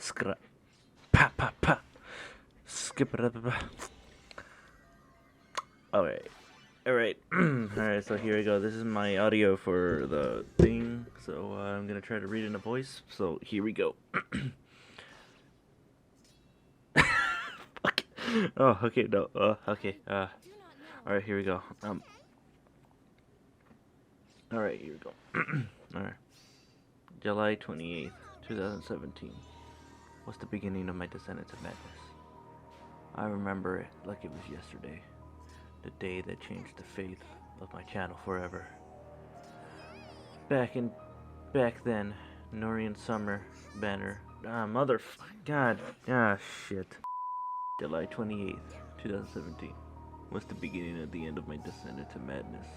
Skra. Pa pa pa. Skip it up. Alright. Alright. Alright, so here we go. This is my audio for the thing. So I'm gonna try to read in a voice. So here we go. Fuck. Oh, okay, no. Okay. Alright, here we go. Alright, here we go. Alright. July 28th, 2017 was the beginning of my descent into madness. I remember it like it was yesterday, the day that changed the fate of my channel forever. Back then, Norian Summer banner, God, shit. July 28th, 2017 was the beginning of the end of my descent into madness.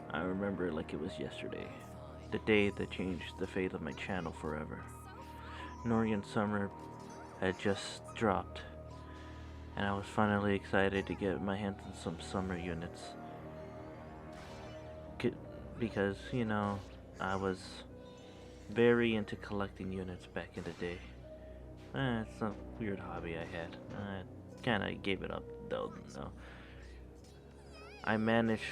I remember it like it was yesterday, the day that changed the fate of my channel forever. Norian Summer had just dropped, and I was finally excited to get my hands on some summer units. Because, you know, I was very into collecting units back in the day. It's a weird hobby I had. I kinda gave it up, though. No. I managed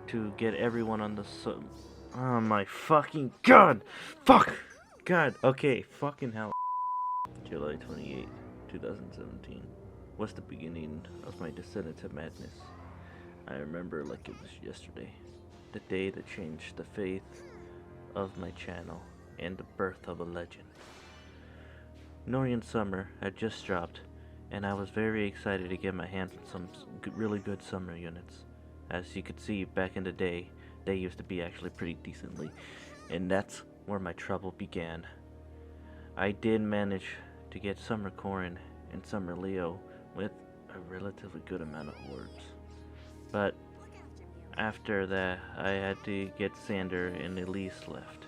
to get everyone on the oh my fucking god! Fuck! God, okay, fucking hell. July 28th, 2017 was the beginning of my descent into madness. I remember like it was yesterday, the day that changed the fate of my channel and the birth of a legend. Norian Summer had just dropped, and I was very excited to get my hands on some really good summer units. As you could see, back in the day, they used to be actually pretty decently, and that's where my trouble began. I did manage to get Summer Corin and Summer Leo with a relatively good amount of orbs. But after that, I had to get Xander and Elise left.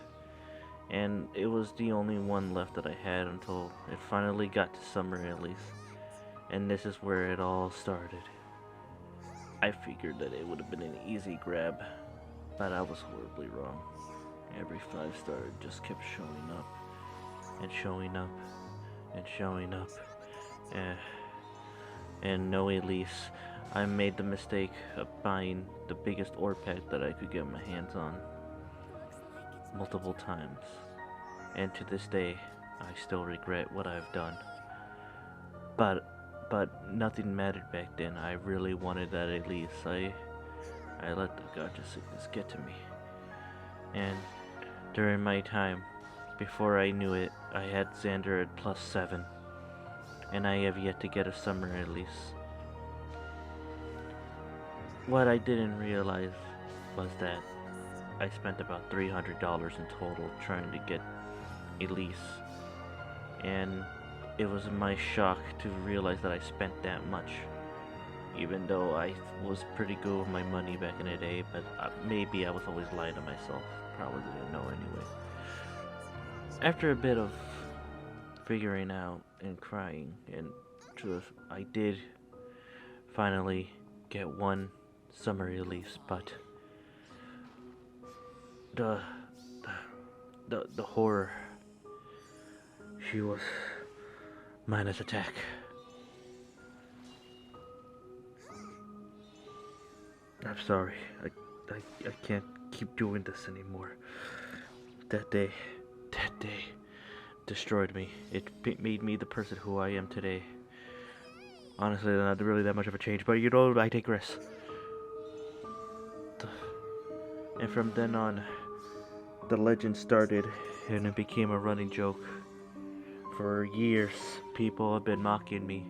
And it was the only one left that I had until it finally got to Summer Elise. And this is where it all started. I figured that it would have been an easy grab, but I was horribly wrong. Every 5-star just kept showing up, and showing up, and showing up. And no Elise. I made the mistake of buying the biggest orb pack that I could get my hands on multiple times. And to this day, I still regret what I've done. But nothing mattered back then. I really wanted that Elise. I let the gotcha sickness get to me. And during my time, before I knew it, I had Xander at +7. And I have yet to get a summer Elise. What I didn't realize was that I spent about $300 in total trying to get Elise. And it was my shock to realize that I spent that much. Even though I was pretty good with my money back in the day, but maybe I was always lying to myself. Probably didn't know anyway. After a bit of figuring out and crying and truth, I did finally get one summer Elise, but the horror, she was minus attack. I'm sorry, I can't keep doing this anymore. That day destroyed me. It made me the person who I am today. Honestly, not really that much of a change, but you know, I digress. And from then on, the legend started, and it became a running joke. For years, people have been mocking me,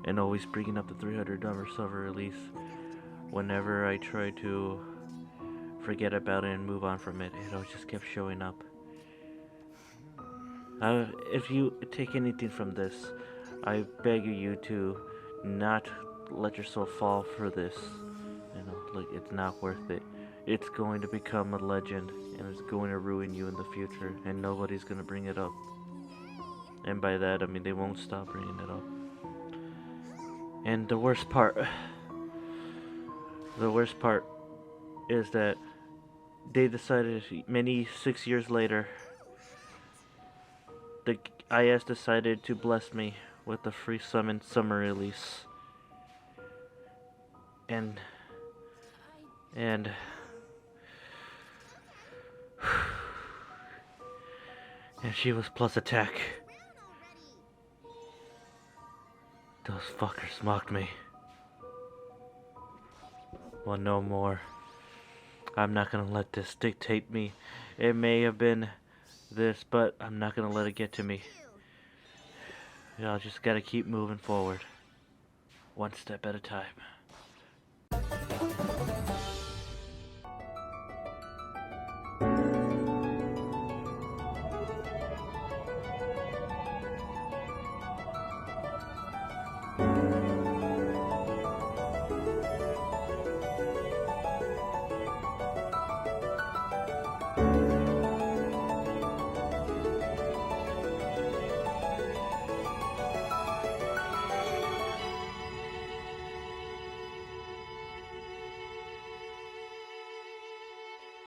and always bringing up the $300 summer release. Whenever I try to forget about it and move on from it, it always just kept showing up. If you take anything from this, I beg you to not let yourself fall for this. You know, like, it's not worth it. It's going to become a legend, and it's going to ruin you in the future, and nobody's going to bring it up. And by that, I mean they won't stop bringing it up. And the worst part is that they decided 6 years later the IS decided to bless me with a free summon summer release. And and she was plus attack. Those fuckers mocked me. Well, no more. I'm not gonna let this dictate me. It may have been this, but I'm not gonna let it get to me. I just gotta keep moving forward. One step at a time.